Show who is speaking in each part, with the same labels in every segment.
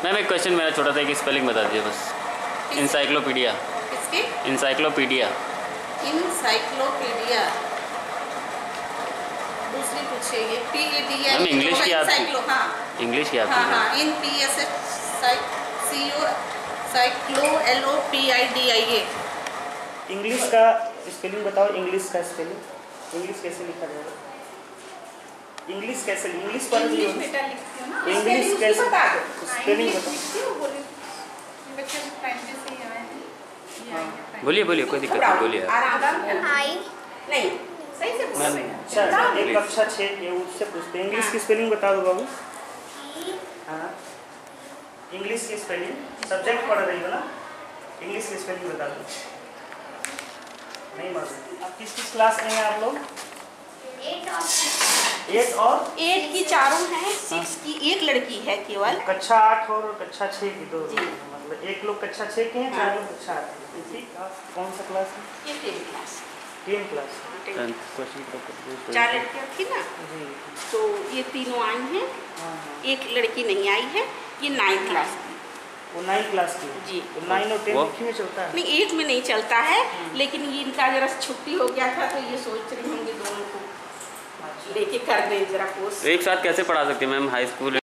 Speaker 1: Ma'am एक question मेरा छोटा सा, एक स्पेलिंग बता दीजिए बस। इंसाइक्लोपीडिया।
Speaker 2: किसकी?
Speaker 1: इंसाइक्लोपीडिया।
Speaker 2: इंसाइक्लोपीडिया। दूसरी पूछिए, ये PEDIA।
Speaker 1: मैम इंग्लिश की आपकी?
Speaker 2: हाँ
Speaker 1: इंग्लिश की आपकी?
Speaker 2: हाँ, INPSH LOPIDIA।
Speaker 3: इंग्लिश का स्पेलिंग बताओ। इंग्लिश का स्पेलिंग, इंग्लिश कैसे लिखा जाएगा? इंग्लिश कैसे? इंग्लिश पर
Speaker 2: इंग्लिश बेटा लिखती हो ना,
Speaker 3: इंग्लिश कैसे?
Speaker 2: बता दो।
Speaker 3: स्पेलिंग बताओ।
Speaker 2: बच्चे प्राइमरी से ही आए हैं।
Speaker 1: बोलिए बोलिए, कोई दिक्कत नहीं, बोलिए।
Speaker 2: हाय नहीं, सही से बोल।
Speaker 3: अच्छा, एक कक्षा 6 के उससे पूछते हैं। इंग्लिश की स्पेलिंग बता दो बाबू। हाँ, इंग्लिश की स्पेलिंग, सब्जेक्ट पढ़ रही हो ना, इंग्लिश की स्पेलिंग बता दो। नहीं मालूम? अब किस किस क्लास में हैं आप लोग? 8 और
Speaker 2: 8 की चारों हैं, 6 की एक लड़की है केवल।
Speaker 3: कक्षा 8 और कक्षा 6 की दो, मतलब एक लोग कक्षा 6 के हैं, 4 लोग कक्षा 8 के। ठीक, आप कौन सा क्लास है?
Speaker 2: ये 10 क्लास।
Speaker 3: 10 क्लास।
Speaker 2: 4 लड़कियाँ थी ना, तो ये तीनों आई हैं। एक लड़की नहीं आई है, ये 9 क्लास की।
Speaker 3: वो 9 क्लास की
Speaker 2: जी।
Speaker 3: तो 9 और 10 एक ही में चलता है?
Speaker 2: नहीं, एक में नहीं चलता है, लेकिन ये इनका जरा छुट्टी हो गया था, तो ये सोच रही होंगे दोनों को लेके कर दें जरा कोर्स।
Speaker 1: एक साथ कैसे पढ़ा सकते हैं मैम? हाई स्कूल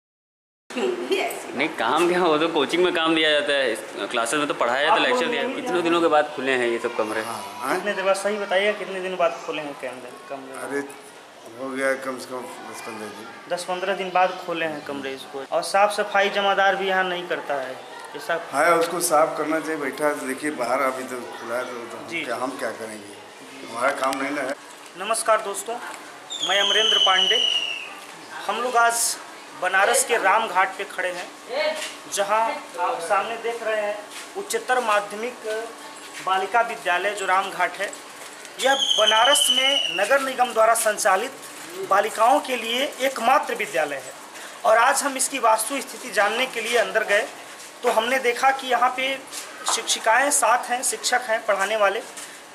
Speaker 1: नहीं, काम क्या, वो तो कोचिंग में काम दिया जाता है, क्लासेस में तो पढ़ाया जाता है, लेक्चर दिया। कितने दिनों के बाद खुले हैं ये सब कमरे?
Speaker 3: कितने दिन बाद? सही बताइए, कितने दिन बाद खोले हैं कमरे?
Speaker 4: अरे हो गया कम से कम 10-15 दिन।
Speaker 3: 10-15 दिन बाद खोले हैं कमरे इसको। और साफ सफाई जमादार भी यहाँ नहीं करता है ऐसा?
Speaker 4: हाँ, उसको साफ करना चाहिए। बैठा है तो देखिए बाहर, अभी तो खुला है तो हम क्या करेंगे, हमारा काम नहीं ना है।
Speaker 3: नमस्कार दोस्तों, मैं अमरेंद्र पांडे। हम लोग आज बनारस के राम घाट पे खड़े हैं, जहां आप सामने देख रहे हैं उच्चतर माध्यमिक बालिका विद्यालय जो राम घाट है। यह बनारस में नगर निगम द्वारा संचालित बालिकाओं के लिए एकमात्र विद्यालय है। और आज हम इसकी वास्तु स्थिति जानने के लिए अंदर गए, तो हमने देखा कि यहाँ पे शिक्षिकाएँ 7 हैं, शिक्षक हैं पढ़ाने वाले,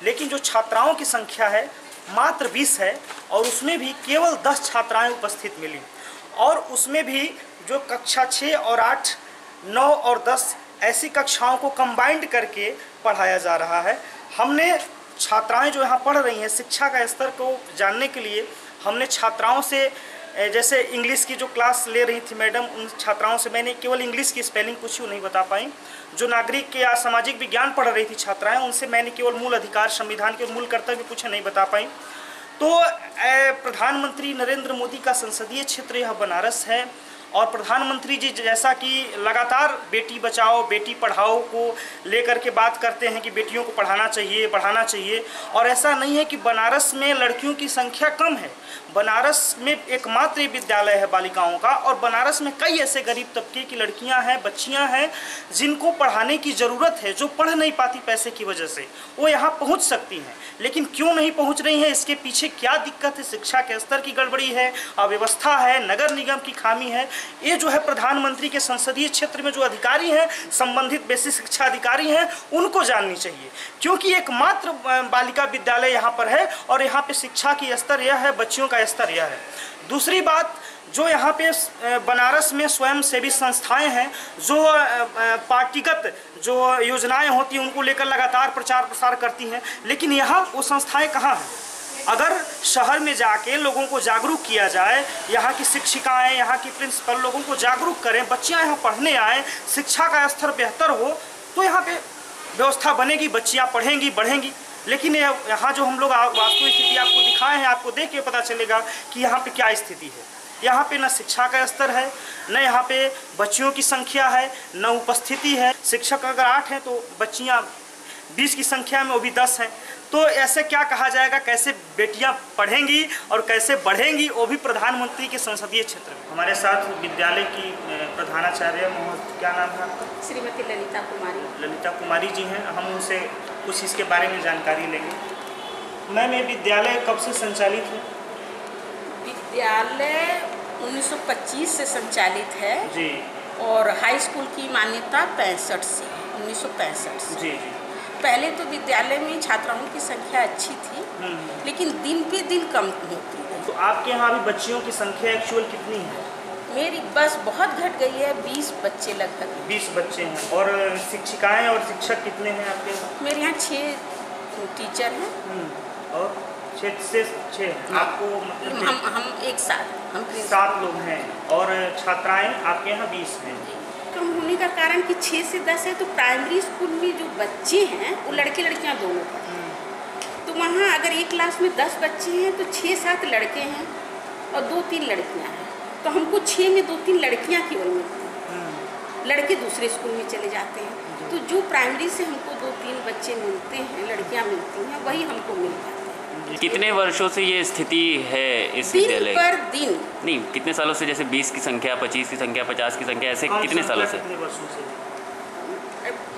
Speaker 3: लेकिन जो छात्राओं की संख्या है मात्र 20 है, और उसमें भी केवल 10 छात्राएं उपस्थित मिली। और उसमें भी जो कक्षा 6 और 8, 9 और 10 ऐसी कक्षाओं को कंबाइंड करके पढ़ाया जा रहा है। हमने छात्राएं जो यहाँ पढ़ रही हैं, शिक्षा का स्तर को जानने के लिए हमने छात्राओं से, जैसे इंग्लिश की जो क्लास ले रही थी मैडम, उन छात्राओं से मैंने केवल इंग्लिश की स्पेलिंग पूछी, वो नहीं बता पाई। जो नागरिक या सामाजिक विज्ञान पढ़ रही थी छात्राएं, उनसे मैंने केवल मूल अधिकार, संविधान के मूल कर्तव्य पूछे, नहीं बता पाई। तो प्रधानमंत्री नरेंद्र मोदी का संसदीय क्षेत्र यह बनारस है, और प्रधानमंत्री जी जैसा कि लगातार बेटी बचाओ बेटी पढ़ाओ को लेकर के बात करते हैं कि बेटियों को पढ़ाना चाहिए, बढ़ाना चाहिए। और ऐसा नहीं है कि बनारस में लड़कियों की संख्या कम है, बनारस में एकमात्र विद्यालय है बालिकाओं का। और बनारस में कई ऐसे गरीब तबके की लड़कियां हैं, बच्चियां हैं, जिनको पढ़ाने की ज़रूरत है, जो पढ़ नहीं पाती पैसे की वजह से, वो यहाँ पहुँच सकती हैं, लेकिन क्यों नहीं पहुँच रही हैं, इसके पीछे क्या दिक्कत है? शिक्षा के स्तर की गड़बड़ी है, अव्यवस्था है, नगर निगम की खामी है। ये जो है प्रधानमंत्री के संसदीय क्षेत्र में जो अधिकारी हैं, संबंधित बेसिक शिक्षा अधिकारी हैं, उनको जाननी चाहिए, क्योंकि एकमात्र बालिका विद्यालय यहाँ पर है, और यहाँ पे शिक्षा की स्तर यह है, बच्चियों का स्तर यह है। दूसरी बात, जो यहाँ पे बनारस में स्वयंसेवी संस्थाएं हैं, जो पार्टीगत जो योजनाएं होती हैं उनको लेकर लगातार प्रचार प्रसार करती हैं, लेकिन यहाँ वो संस्थाएं कहाँ हैं? अगर शहर में जाके लोगों को जागरूक किया जाए, यहाँ की शिक्षिकाएं, यहाँ की प्रिंसिपल लोगों को जागरूक करें, बच्चियाँ यहाँ पढ़ने आएँ, शिक्षा का स्तर बेहतर हो, तो यहाँ पे व्यवस्था बनेगी, बच्चियाँ पढ़ेंगी, बढ़ेंगी। लेकिन यहाँ जो हम लोग वास्तु स्थिति आपको दिखाए हैं, आपको देख के पता चलेगा कि यहाँ पे क्या स्थिति है। यहाँ पे न शिक्षा का स्तर है, न यहाँ पे बच्चियों की संख्या है, न उपस्थिति है। शिक्षक अगर 8 हैं तो बच्चियाँ 20 की संख्या में, वो भी 10 हैं। तो ऐसे क्या कहा जाएगा, कैसे बेटियां पढ़ेंगी और कैसे बढ़ेंगी, वो भी प्रधानमंत्री के संसदीय क्षेत्र में। हमारे साथ विद्यालय की प्रधानाचार्य, क्या नाम है आपका?
Speaker 2: श्रीमती ललिता कुमारी।
Speaker 3: ललिता कुमारी जी हैं, हम उनसे कुछ इसके बारे में जानकारी लेंगे। मैम, ये विद्यालय कब से संचालित है?
Speaker 2: विद्यालय 1925 से संचालित है
Speaker 3: जी,
Speaker 2: और हाई स्कूल की मान्यता 65 से, 1965 से।
Speaker 3: जी जी।
Speaker 2: पहले तो विद्यालय में छात्राओं की संख्या अच्छी थी, लेकिन दिन पे दिन कम होती है।
Speaker 3: तो आपके यहाँ अभी बच्चियों की संख्या एक्चुअल कितनी है?
Speaker 2: मेरी बस बहुत घट गई है, 20 बच्चे लगभग।
Speaker 3: 20 बच्चे हैं। और शिक्षिकाएं और शिक्षक कितने हैं आपके?
Speaker 2: मेरे यहाँ 6 टीचर हैं।
Speaker 3: और 6 से 6 आपको मतलब
Speaker 2: हम एक साथ हम
Speaker 3: 7 लोग हैं। और छात्राएं आपके यहाँ 20 हैं।
Speaker 2: कम होने का कारण कि 6 से 10 है, तो प्राइमरी स्कूल में जो बच्चे हैं वो लड़के लड़कियां दोनों पढ़ते हैं। तो वहाँ अगर एक क्लास में 10 बच्चे हैं तो 6-7 लड़के हैं और 2-3 लड़कियां हैं। तो हमको 6 में 2-3 लड़कियां केवल मिलती हैं, लड़के दूसरे स्कूल में चले जाते हैं। तो जो प्राइमरी से हमको 2-3 बच्चे मिलते हैं, लड़कियां मिलती हैं, वही हमको मिल पाते हैं।
Speaker 1: कितने वर्षों से ये स्थिति है इस
Speaker 2: दिन
Speaker 1: विद्यालय
Speaker 2: पर दिन?
Speaker 1: नहीं, कितने सालों से? जैसे 20 की संख्या, 25 की संख्या, 50 की संख्या, ऐसे कितने सालों से?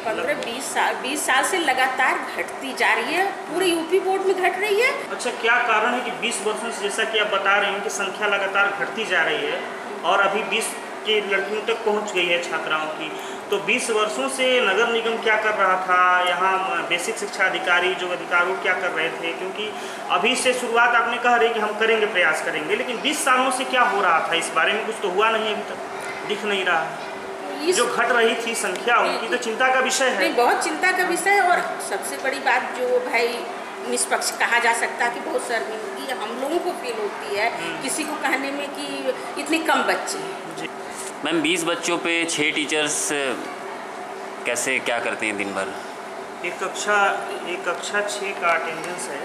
Speaker 2: 15-20 साल से लगातार घटती जा रही है, पूरे यूपी बोर्ड में घट रही है।
Speaker 3: अच्छा, क्या कारण है कि 20 वर्षों से, जैसा कि आप बता रहे हैं कि संख्या लगातार घटती जा रही है और अभी 20 की लड़कियों तक पहुंच गई है छात्राओं की, तो 20 वर्षों से नगर निगम क्या कर रहा था? यहाँ बेसिक शिक्षा अधिकारी जो अधिकारी क्या कर रहे थे? क्योंकि अभी से शुरुआत आपने कह रहे कि हम करेंगे, प्रयास करेंगे, लेकिन 20 सालों से क्या हो रहा था इस बारे में? कुछ तो हुआ नहीं, अभी तक दिख नहीं रहा है। जो घट रही थी संख्या, उनकी तो चिंता का विषय है।
Speaker 2: नहीं, बहुत चिंता का विषय है। और सबसे बड़ी बात जो भाई निष्पक्ष कहा जा सकता है कि बहुत शर्मिंदगी हम लोगों को फील होती है किसी को कहने में कि इतने कम बच्चे हैं।
Speaker 1: मैम, 20 बच्चों पे 6 टीचर्स कैसे क्या करते हैं दिन भर?
Speaker 3: एक कक्षा 6 का अटेंडेंस है।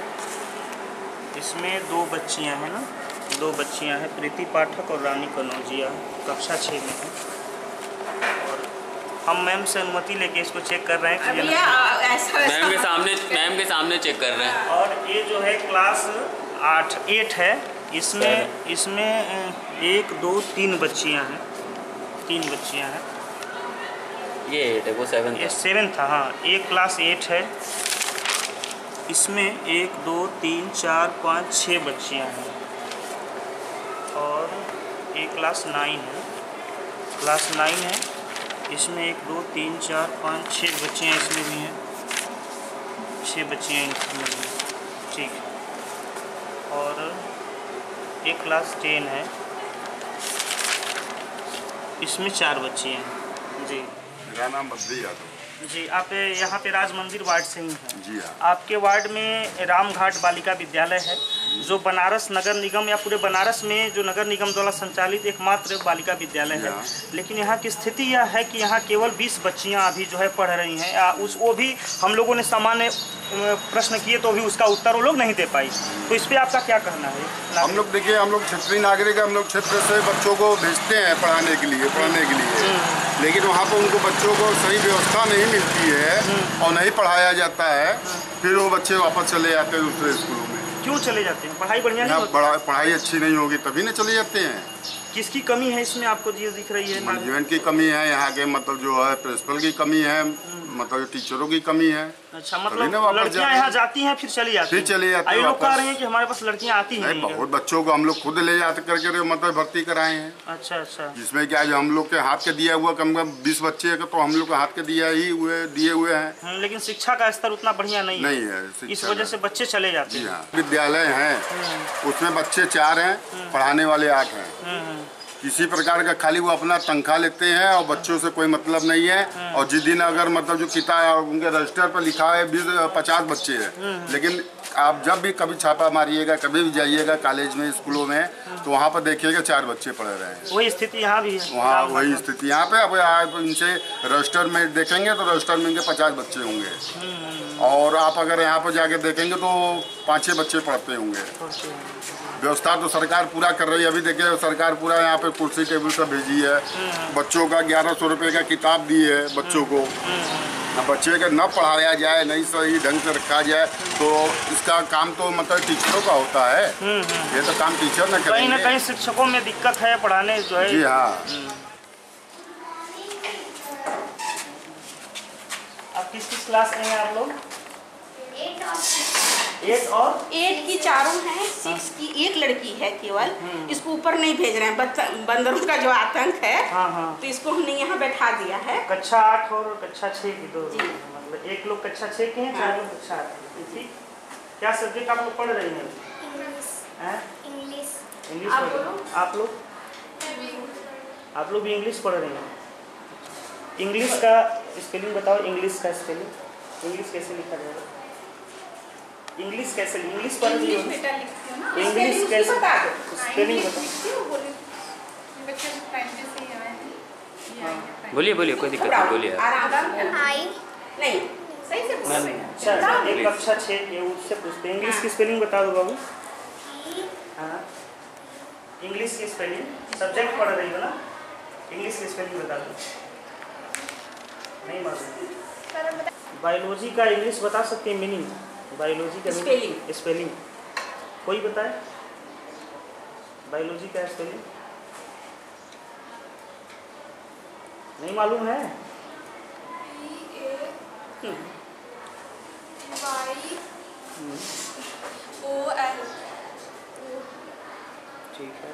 Speaker 3: इसमें 2 बच्चियां हैं ना, 2 बच्चियां हैं, प्रीति पाठक और रानी कनौजिया, कक्षा 6 में है। और हम मैम से अनुमति लेके इसको चेक कर रहे हैं कि
Speaker 1: मैम के सामने चेक कर रहे हैं।
Speaker 3: और ये जो है क्लास 8 है। इसमें 1 2 3 बच्चियां हैं, 3 बच्चियां हैं।
Speaker 1: ये 8 है, वो 7 था।
Speaker 3: 7 था, हाँ। एक क्लास 8 है। इसमें 1 2 3 4 5 6 बच्चियां हैं। और एक क्लास 9 है, क्लास 9 है। इसमें 1 2 3 4 5 6 बच्चियां इसमें भी हैं, 6 बच्चियां इसमें भी हैं, ठीक है। और एक क्लास 10 है, इसमें 4 बच्चे हैं। जी,
Speaker 4: मेरा नाम बद्री यादव।
Speaker 3: जी, आप यहाँ पे राज मंदिर वार्ड से ही हैं?
Speaker 4: जी हाँ।
Speaker 3: आपके वार्ड में रामघाट बालिका विद्यालय है, जो बनारस नगर निगम या पूरे बनारस में जो नगर निगम द्वारा संचालित एकमात्र बालिका विद्यालय है। लेकिन यहाँ की स्थिति यह है कि यहाँ केवल 20 बच्चियाँ अभी जो है पढ़ रही हैं। वो भी हम लोगों ने सामान्य प्रश्न किए तो भी उसका उत्तर वो लोग नहीं दे पाई। तो इस पर आपका क्या कहना है?
Speaker 4: हम लोग देखिए, हम लोग क्षेत्रीय नागरिक, हम लोग क्षेत्र से बच्चों को भेजते हैं पढ़ने के लिए, लेकिन वहाँ पर उनको बच्चों को सही व्यवस्था नहीं मिलती है और नहीं पढ़ाया जाता है। फिर वो बच्चे वापस चले जाते हैं दूसरे स्कूलों में।
Speaker 3: क्यों चले जाते हैं? पढ़ाई बढ़िया नहीं होती?
Speaker 4: पढ़ाई अच्छी नहीं होगी तभी ना चले जाते हैं।
Speaker 3: किसकी कमी है इसमें आपको ये दिख रही है?
Speaker 4: मैनेजमेंट की कमी है, यहाँ के मतलब जो है प्रिंसिपल की कमी है, मतलब टीचरों की कमी है।
Speaker 3: अच्छा, मतलब लड़कियां यहाँ जाती हैं फिर चली जाती हैं। लोग कह रहे हैं कि हमारे पास लड़कियां आती हैं।
Speaker 4: बहुत बच्चों को हम लोग खुद ले जाते करके मतलब भर्ती कराए हैं।
Speaker 3: अच्छा अच्छा।
Speaker 4: जिसमें क्या हम लोग के हाथ के दिया हुआ कम 20 बच्चे का तो हम लोग के हाथ के दिए हुए हैं।
Speaker 3: लेकिन शिक्षा का स्तर उतना बढ़िया नहीं
Speaker 4: है,
Speaker 3: इस वजह से बच्चे चले जाते हैं।
Speaker 4: विद्यालय है, उसमें बच्चे 4 हैं, पढ़ाने वाले 8 हैं। किसी प्रकार का खाली वो अपना तनख्वाह लेते हैं और बच्चों से कोई मतलब नहीं है। और जिस दिन अगर मतलब जो किताब उनके रजिस्टर पर लिखा है 50 बच्चे हैं, लेकिन आप जब भी कभी छापा मारिएगा, कभी भी जाइएगा कॉलेज में, स्कूलों में, तो वहाँ पर देखिएगा 4 बच्चे पढ़ रहे हैं।
Speaker 3: वही स्थिति यहाँ भी है।
Speaker 4: वहाँ वही स्थिति यहाँ पे। अब आप इनसे रजिस्टर में देखेंगे तो रजिस्टर में इनके 50 बच्चे होंगे, और आप अगर यहाँ पर जाके देखेंगे तो 5-6 बच्चे पढ़ते होंगे। व्यवस्था तो सरकार पूरा कर रही है। अभी देखिए, सरकार पूरा यहाँ पे कुर्सी टेबल सब भेजी है, बच्चों का 1100 रुपये का किताब दी है बच्चों को। बच्चे का न पढ़ाया जाए, नहीं सही ढंग से रखा जाए, तो इसका काम तो मतलब टीचरों का होता है। ये तो काम टीचर न करेंगे।
Speaker 3: कहीं ना कहीं शिक्षकों में दिक्कत है पढ़ाने जो है।
Speaker 4: जी हाँ।
Speaker 3: आप किस क्लास में हैं आप लोग? 8 और
Speaker 2: 8 की 4 हैं, 6 की एक लड़की है केवल। इसको ऊपर नहीं भेज रहे हैं, बंदरों का जो आतंक है। तो इसको हमने यहाँ बैठा दिया है।
Speaker 3: कक्षा 8 और कक्षा 6 की 2, मतलब एक लोग कक्षा 6 के हैं, 4 लोग कक्षा 8 के। क्या सब्जेक्ट आप लोग पढ़ रहे हैं? इंग्लिश। आप लोग आप लोग भी इंग्लिश पढ़ रहे हैं। इंग्लिश का स्पेलिंग बताओ, इंग्लिश का स्पेलिंग। इंग्लिश कैसे लिखा जाएगा? इंग्लिश कैसे, इंग्लिश पढ़ रही हो? इंग्लिश कैसे स्पेलिंग बताओ।
Speaker 1: बोलिए बोलिए, कोई दिक्कत नहीं, बोलिए।
Speaker 2: नहीं सही से बोल।
Speaker 3: अच्छा, एक कक्षा 6 के उससे पूछते हैं, इंग्लिश की स्पेलिंग बता दो बाबू। हाँ, इंग्लिश की स्पेलिंग, सब्जेक्ट पढ़ रही हो ना, इंग्लिश की स्पेलिंग बता दो। नहीं मालूम? बायोलॉजी का इंग्लिश बता सकते हैं मीनिंग? बायोलॉजी का स्पेलिंग कोई बताए? बायोलॉजी का स्पेलिंग नहीं मालूम है? ठीक है।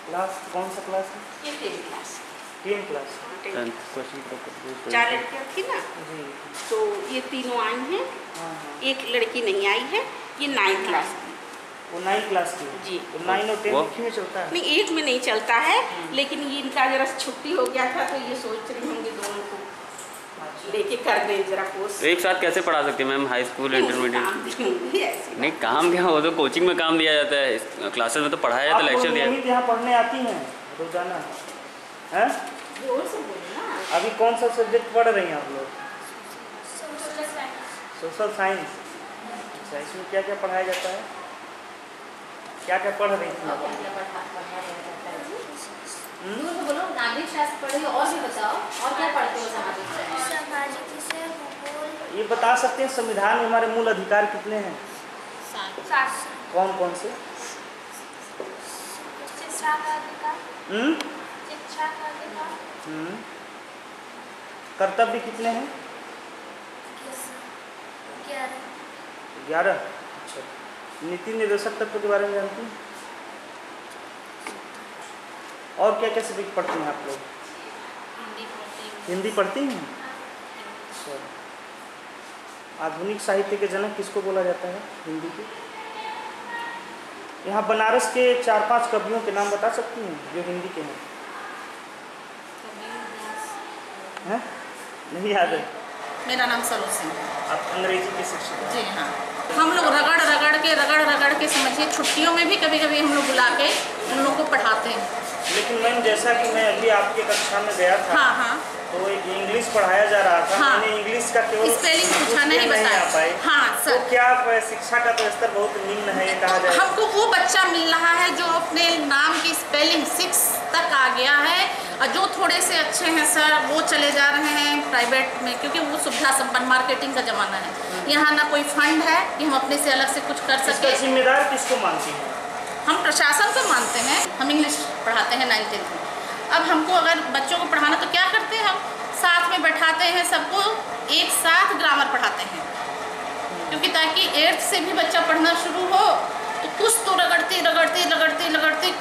Speaker 3: क्लास कौन सा क्लास है?
Speaker 2: ये 10 क्लास।
Speaker 3: 10 क्लास।
Speaker 2: 4 लड़कियाँ थी ना,
Speaker 3: जी।
Speaker 2: तो ये तीनों आई हैं,
Speaker 3: हाँ।
Speaker 2: एक लड़की नहीं आई है, ये 9 क्लास की।
Speaker 3: वो 9 क्लास की
Speaker 2: जी।
Speaker 3: तो 9 और 10 एक ही में चलता है?
Speaker 2: नहीं, एक में नहीं चलता है, लेकिन ये इनका जरा छुट्टी हो गया था, तो ये सोच रही होंगी दोनों को लेके कर दें जरा कोर्स।
Speaker 1: तो एक साथ कैसे पढ़ा सकते हैं मैम, हाई स्कूल इंटरमीडिएट? नहीं, काम क्या, वो तो कोचिंग में काम दिया जाता है, क्लासेस में तो पढ़ाया जाता है, लेक्चर दिया।
Speaker 3: आप यहाँ पढ़ने आती हैं रोजाना हैं? अभी कौन सा सब्जेक्ट पढ़ रही हैं आप लोग? Social science. अच्छा, इसमें क्या क्या पढ़ाया जाता है? क्या क्या पढ़ रही थी आप?
Speaker 5: बोलो, नागरिक शास्त्र पढ़े हो, और भी बताओ, और क्या पढ़ते हो? सामाजिक से भूगोल।
Speaker 3: ये बता सकते हैं संविधान में हमारे मूल अधिकार कितने हैं?
Speaker 5: 7।
Speaker 3: कौन कौन से?
Speaker 5: शिक्षा का अधिकार। शिक्षा का अधिकार।
Speaker 3: कर्तव्य कितने हैं? 11। अच्छा, नीति निर्देशक तत्व के बारे में जानती हैं? और क्या क्या सब्जेक्ट पढ़ती हैं आप लोग? हिंदी पढ़ती हैं? अच्छा, आधुनिक साहित्य के जनक किसको बोला जाता है हिंदी के? यहाँ बनारस के 4-5 कवियों के नाम बता सकती हैं जो हिंदी के हैं? हैं? नहीं याद है?
Speaker 6: मेरा नाम सरोज सिंह है।
Speaker 3: आप अंग्रेजी के शिक्षक हैं?
Speaker 6: जी हाँ। हम लोग रगड़ के समझिए, छुट्टियों में भी कभी कभी हम लोग बुला के उन लोग को पढ़ाते हैं।
Speaker 3: लेकिन मैम, जैसा कि मैं अभी आपके कक्षा में गया था,
Speaker 6: हाँ हाँ,
Speaker 3: तो एक इंग्लिश पढ़ाया जा रहा था।
Speaker 6: हाँ,
Speaker 3: मैंने इंग्लिश का केवल
Speaker 6: स्पेलिंग पूछा, नहीं
Speaker 3: आ पाए।
Speaker 6: हाँ सर।
Speaker 3: तो क्या शिक्षा का तो स्तर बहुत निम्न है ये कहा जाए?
Speaker 6: हमको वो बच्चा मिल रहा है जो अपने नाम की स्पेलिंग 6 तक आ गया है, और जो थोड़े से अच्छे हैं सर वो चले जा रहे हैं प्राइवेट में, क्योंकि वो सुविधा संपन्न मार्केटिंग का ज़माना है। यहाँ ना कोई फंड है कि हम अपने से अलग से कुछ कर
Speaker 3: इसका
Speaker 6: सकें।
Speaker 3: जिम्मेदार किसको मानती हैं?
Speaker 6: हम प्रशासन को मानते हैं। हम इंग्लिश पढ़ाते हैं 9th-10th में। अब हमको अगर बच्चों को पढ़ाना तो क्या करते हैं, हम साथ में बैठाते हैं, सबको एक साथ ग्रामर पढ़ाते हैं, क्योंकि ताकि 8th से भी बच्चा पढ़ना शुरू हो तो कुछ तो रगड़ते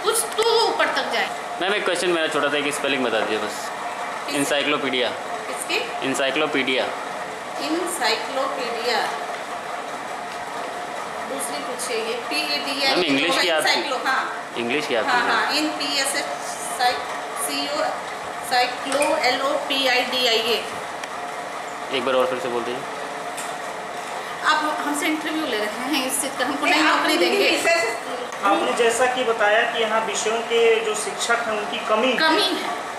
Speaker 6: कुछ तो ऊपर तक जाए।
Speaker 1: मैम, एक क्वेश्चन मेरा छोटा था कि स्पेलिंग बता दीजिए बस। इंसाइक्लोपीडिया।
Speaker 6: किसकी?
Speaker 1: इंसाइक्लोपीडिया।
Speaker 6: इंसाइक्लोपीडिया दूसरी पूछिए। ये PADI
Speaker 1: मैम, इंग्लिश की आप
Speaker 6: हाँ
Speaker 1: इंग्लिश की आप
Speaker 6: हाँ हाँ, INPSS LOPIDIA।
Speaker 1: एक बार और फिर से बोल दीजिए।
Speaker 6: आप हमसे इंटरव्यू ले रहे हैं इस चीज़ का, हमको नई नौकरी देंगे।
Speaker 3: आपने जैसा कि बताया कि यहाँ विषयों के जो शिक्षक हैं उनकी कमी
Speaker 6: है,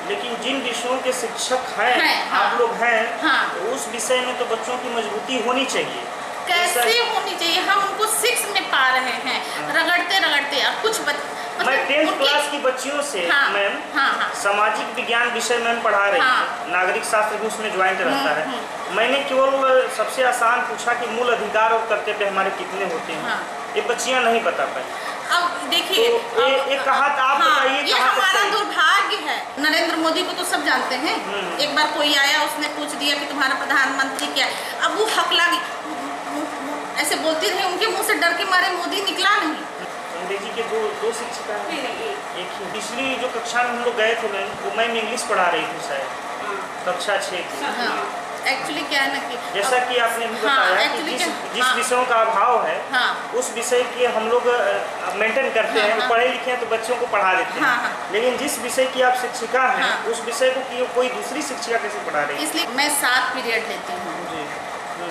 Speaker 3: लेकिन जिन विषयों के शिक्षक हैं
Speaker 6: हाँ,
Speaker 3: आप लोग हैं,
Speaker 6: हाँ,
Speaker 3: तो उस विषय में तो बच्चों की मजबूती होनी चाहिए।
Speaker 6: कैसे होनी चाहिए? हम उनको 6 में पा रहे हैं, रगड़ते और कुछ
Speaker 3: मैं 10th क्लास की बच्चियों से मैम सामाजिक विज्ञान विषय मैम पढ़ा रही हूँ, नागरिक शास्त्र भी उसमें ज्वाइंट रहता है। मैंने केवल सबसे आसान पूछा कि मूल अधिकार और कर्तव्य हमारे कितने होते हैं, ये बच्चियाँ नहीं बता पाई।
Speaker 6: अब देखिए,
Speaker 3: तो ये कहा था, आप बताइए,
Speaker 6: ये हमारा दुर्भाग्य है। नरेंद्र मोदी को तो सब जानते हैं। एक बार कोई आया, उसने पूछ दिया कि तुम्हारा प्रधानमंत्री क्या है। अब वो हकला ऐसे बोलती रही, उनके मुंह से डर के मारे मोदी निकला नहीं।
Speaker 3: अंग्रेजी के दो शिक्षिका हैं, एक ही। पिछली जो कक्षा में हम लोग गए थे मैम, वो मैम इंग्लिश पढ़ा रही थी शायद, कक्षा 6 की।
Speaker 6: एक्चुअली क्या है ना कि
Speaker 3: जैसा कि आपने भी बताया कि जिस विषयों का अभाव है उस विषय की हम लोग मेंटेन करते हैं, पढ़े लिखे हैं तो बच्चों को पढ़ा देते हैं, लेकिन जिस विषय की आप शिक्षिका हैं उस विषय को कोई दूसरी शिक्षिका कैसे पढ़ा रही है?
Speaker 6: इसलिए मैं 7 पीरियड लेती हूँ।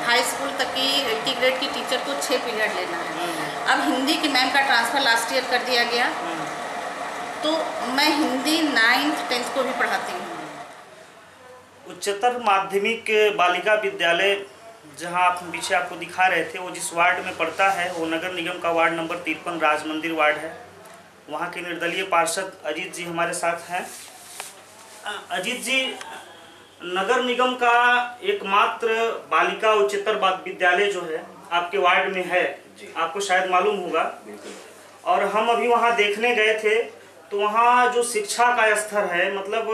Speaker 6: हाई स्कूल तक की 80 ग्रेड की टीचर को 6 पीरियड लेना है। अब हिंदी की मैम का ट्रांसफ़र लास्ट ईयर कर दिया गया, तो मैं हिंदी 9th 10th को भी पढ़ाती हूँ।
Speaker 3: उच्चतर माध्यमिक बालिका विद्यालय जहाँ आप पीछे आपको दिखा रहे थे, वो जिस वार्ड में पड़ता है वो नगर निगम का वार्ड नंबर 53 राज मंदिर वार्ड है। वहाँ के निर्दलीय पार्षद अजीत जी हमारे साथ हैं। अजीत जी, नगर निगम का एकमात्र बालिका उच्चतर विद्यालय जो है आपके वार्ड में है, आपको शायद मालूम होगा। और हम अभी वहाँ देखने गए थे तो वहाँ जो शिक्षा का स्तर है, मतलब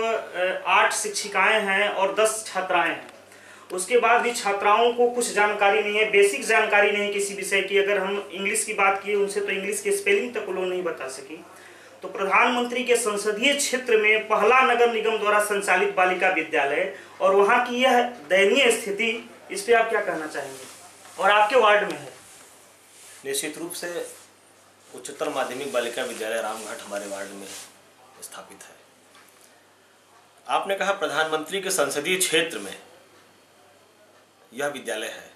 Speaker 3: 8 शिक्षिकाएं हैं और 10 छात्राएं हैं। उसके बाद भी छात्राओं को कुछ जानकारी नहीं है, बेसिक जानकारी नहीं किसी विषय की। अगर हम इंग्लिश की बात किए उनसे तो इंग्लिश के स्पेलिंग तक वो लोग नहीं बता सकी। तो प्रधानमंत्री के संसदीय क्षेत्र में पहला नगर निगम द्वारा संचालित बालिका विद्यालय और वहाँ की यह दयनीय स्थिति, इस पर आप क्या कहना चाहेंगे? और आपके वार्ड में है।
Speaker 7: निश्चित रूप से उच्चतर माध्यमिक बालिका विद्यालय रामघाट हमारे वार्ड में स्थापित है। आपने कहा प्रधानमंत्री के संसदीय क्षेत्र में यह विद्यालय है।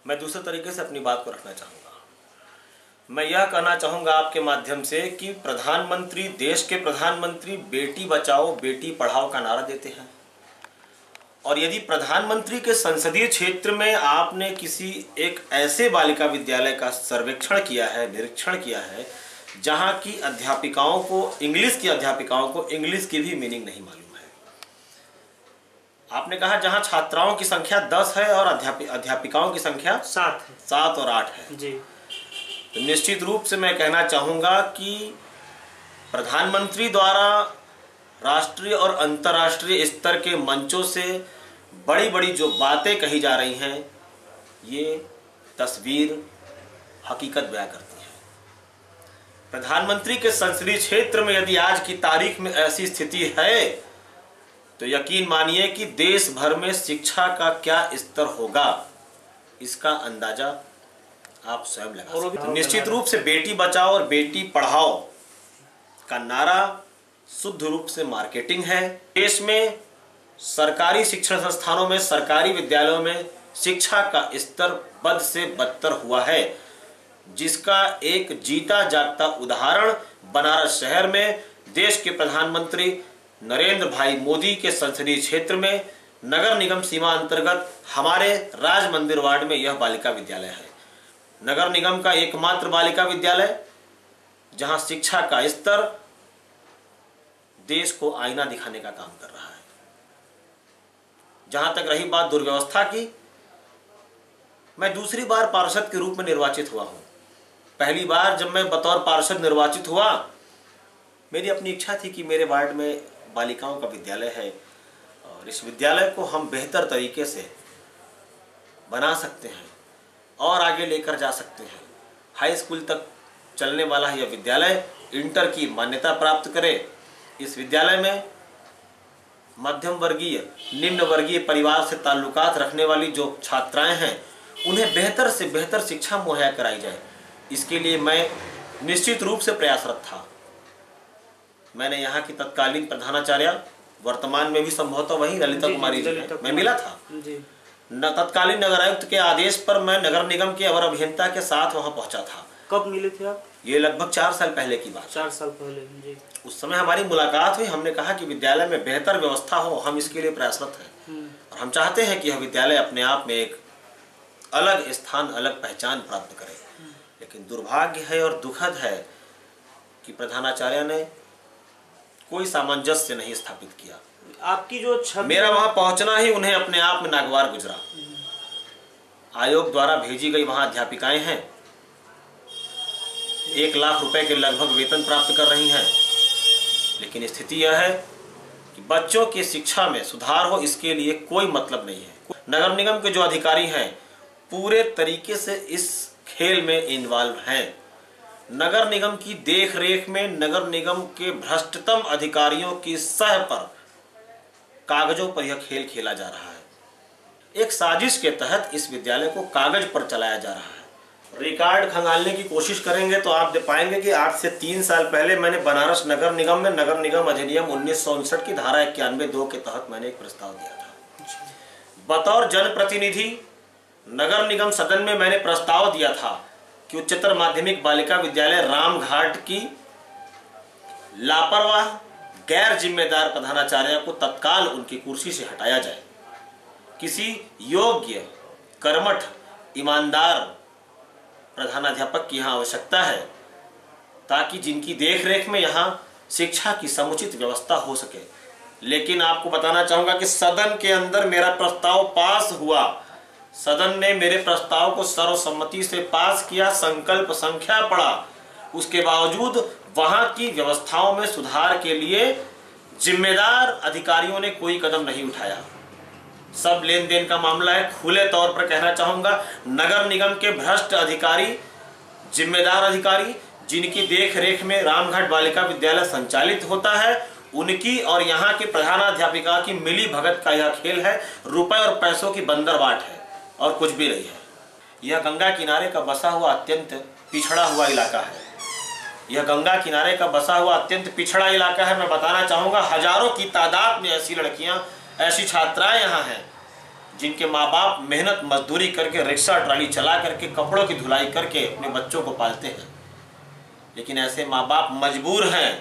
Speaker 7: मैं दूसरे तरीके से अपनी बात को रखना चाहूँगा। मैं यह कहना चाहूँगा आपके माध्यम से कि प्रधानमंत्री, देश के प्रधानमंत्री बेटी बचाओ बेटी पढ़ाओ का नारा देते हैं, और यदि प्रधानमंत्री के संसदीय क्षेत्र में आपने किसी एक ऐसे बालिका विद्यालय का सर्वेक्षण किया है, निरीक्षण किया है, जहां की अध्यापिकाओं को, इंग्लिश की अध्यापिकाओं को इंग्लिश की भी मीनिंग नहीं मालूम है। आपने कहा जहां छात्राओं की संख्या 10 है और अध्यापिकाओं की संख्या 7 और 8 है जी। तो निश्चित रूप से मैं कहना चाहूँगा कि प्रधानमंत्री द्वारा राष्ट्रीय और अंतर्राष्ट्रीय स्तर के मंचों से बड़ी बड़ी जो बातें कही जा रही हैं, ये तस्वीर हकीकत बयां करती है। प्रधानमंत्री के संसदीय क्षेत्र में यदि आज की तारीख में ऐसी स्थिति है तो यकीन मानिए कि देश भर में शिक्षा का क्या स्तर होगा, इसका अंदाजा आप स्वयं लगा सकते हैं। निश्चित रूप से बेटी बचाओ और बेटी पढ़ाओ का नारा शुद्ध रूप से मार्केटिंग है। देश में सरकारी शिक्षण संस्थानों में, सरकारी विद्यालयों में शिक्षा का स्तर बद से बदतर हुआ है, जिसका एक जीता जागता उदाहरण बनारस शहर में देश के प्रधानमंत्री नरेंद्र भाई मोदी के संसदीय क्षेत्र में नगर निगम सीमा अंतर्गत हमारे राज मंदिर वार्ड में यह बालिका विद्यालय है। नगर निगम का एकमात्र बालिका विद्यालय जहां शिक्षा का स्तर देश को आईना दिखाने का काम कर रहा है। जहां तक रही बात दुर्व्यवस्था की, मैं दूसरी बार पार्षद के रूप में निर्वाचित हुआ हूं। पहली बार जब मैं बतौर पार्षद निर्वाचित हुआ, मेरी अपनी इच्छा थी कि मेरे वार्ड में बालिकाओं का विद्यालय है और इस विद्यालय को हम बेहतर तरीके से बना सकते हैं और आगे लेकर जा सकते हैं। हाई स्कूल तक चलने वाला यह विद्यालय इंटर की मान्यता प्राप्त करे। इस विद्यालय में मध्यम वर्गीय, निम्न वर्गीय परिवार से ताल्लुकात रखने वाली जो छात्राएं हैं, उन्हें बेहतर से बेहतर शिक्षा मुहैया कराई जाए। इसके लिए मैं निश्चित रूप से प्रयासरत था। मैंने यहाँ की तत्कालीन प्रधानाचार्य, वर्तमान में भी संभवतः वही ललिता कुमारी जी, मैं मिला था। तत्कालीन नगर आयुक्त के आदेश पर मैं नगर निगम के अवर अभियंता के साथ वहां पहुंचा था।
Speaker 3: कब मिले थे आप?
Speaker 7: ये लगभग 4 साल पहले की बात।
Speaker 3: 4 साल पहले जी।
Speaker 7: उस समय हमारी मुलाकात हुई। हमने कहा कि विद्यालय में बेहतर व्यवस्था हो, हम इसके लिए प्रयासरत हैं और हम चाहते हैं कि यह विद्यालय अपने आप में एक अलग स्थान, अलग पहचान प्राप्त करे। लेकिन दुर्भाग्य है और दुखद है कि प्रधानाचार्य ने कोई सामंजस्य नहीं स्थापित किया।
Speaker 3: आपकी जो छवि,
Speaker 7: मेरा वहां पहुंचना ही उन्हें अपने आप में नागवार गुजरा। आयोग द्वारा भेजी गई वहां अध्यापिकाएं हैं, 1 लाख रुपए के लगभग वेतन प्राप्त कर रही हैं, लेकिन स्थिति यह है कि बच्चों की शिक्षा में सुधार हो, इसके लिए कोई मतलब नहीं है। नगर निगम के जो अधिकारी हैं पूरे तरीके से इस खेल में इन्वॉल्व हैं। नगर निगम की देखरेख में नगर निगम के भ्रष्टतम अधिकारियों की सह पर कागजों पर यह खेल खेला जा रहा है। एक साजिश के तहत इस विद्यालय को कागज पर चलाया जा रहा है। रिकॉर्ड खंगालने की कोशिश करेंगे तो आप देख पाएंगे कि आज से 3 साल पहले मैंने बनारस नगर निगम में नगर निगम अधिनियम 1959 की धारा 91(2) के तहत मैंने एक प्रस्ताव दिया था। बतौर जनप्रतिनिधि नगर निगम सदन में मैंने प्रस्ताव दिया था कि उच्चतर माध्यमिक बालिका विद्यालय रामघाट की लापरवाह गैर जिम्मेदार प्रधानाचार्य को तत्काल उनकी कुर्सी से हटाया जाए। किसी योग्य, कर्मठ, ईमानदार प्रधानाध्यापक की यहाँ आवश्यकता है ताकि जिनकी देखरेख में यहाँ शिक्षा की समुचित व्यवस्था हो सके। लेकिन आपको बताना चाहूंगा कि सदन के अंदर मेरा प्रस्ताव पास हुआ। सदन ने मेरे प्रस्ताव को सर्वसम्मति से पास किया, संकल्प संख्या पड़ा। उसके बावजूद वहां की व्यवस्थाओं में सुधार के लिए जिम्मेदार अधिकारियों ने कोई कदम नहीं उठाया। सब लेन देन का मामला है। खुले तौर पर कहना चाहूंगा, नगर निगम के भ्रष्ट अधिकारी, जिम्मेदार अधिकारी जिनकी देख रेख में रामघाट बालिका विद्यालय संचालित होता है, उनकी और यहाँ के प्रधानाध्यापिका की मिली भगत का यह खेल है। रुपए और पैसों की बंदरबाट है और कुछ भी नहीं है। यह गंगा किनारे का बसा हुआ अत्यंत पिछड़ा हुआ इलाका है। यह गंगा किनारे का बसा हुआ अत्यंत पिछड़ा इलाका है। मैं बताना चाहूंगा, हजारों की तादाद में ऐसी लड़कियां, ऐसी छात्राएं यहाँ हैं जिनके माँ बाप मेहनत मजदूरी करके, रिक्शा ट्राली चला करके, कपड़ों की धुलाई करके अपने बच्चों को पालते हैं। लेकिन ऐसे माँ बाप मजबूर हैं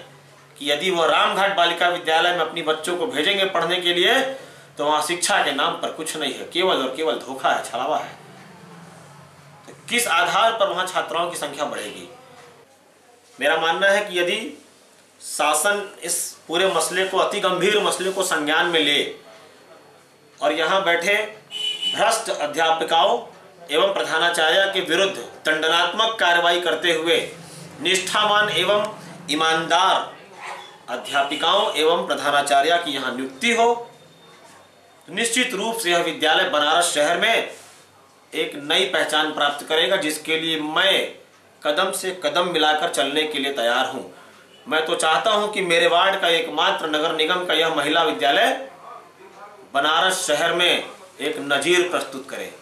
Speaker 7: कि यदि वो रामघाट बालिका विद्यालय में अपनी बच्चों को भेजेंगे पढ़ने के लिए तो वहाँ शिक्षा के नाम पर कुछ नहीं है, केवल और केवल धोखा है, छलावा है। तो किस आधार पर वहाँ छात्राओं की संख्या बढ़ेगी? मेरा मानना है कि यदि शासन इस पूरे मसले को, अति गंभीर मसले को संज्ञान में ले और यहाँ बैठे भ्रष्ट अध्यापकों एवं प्रधानाचार्य के विरुद्ध दंडात्मक कार्रवाई करते हुए निष्ठावान एवं ईमानदार अध्यापिकाओं एवं प्रधानाचार्य की यहाँ नियुक्ति हो, तो निश्चित रूप से यह विद्यालय बनारस शहर में एक नई पहचान प्राप्त करेगा, जिसके लिए मैं कदम से कदम मिलाकर चलने के लिए तैयार हूं। मैं तो चाहता हूं कि मेरे वार्ड का एकमात्र नगर निगम का यह महिला विद्यालय बनारस शहर में एक नजीर प्रस्तुत करे।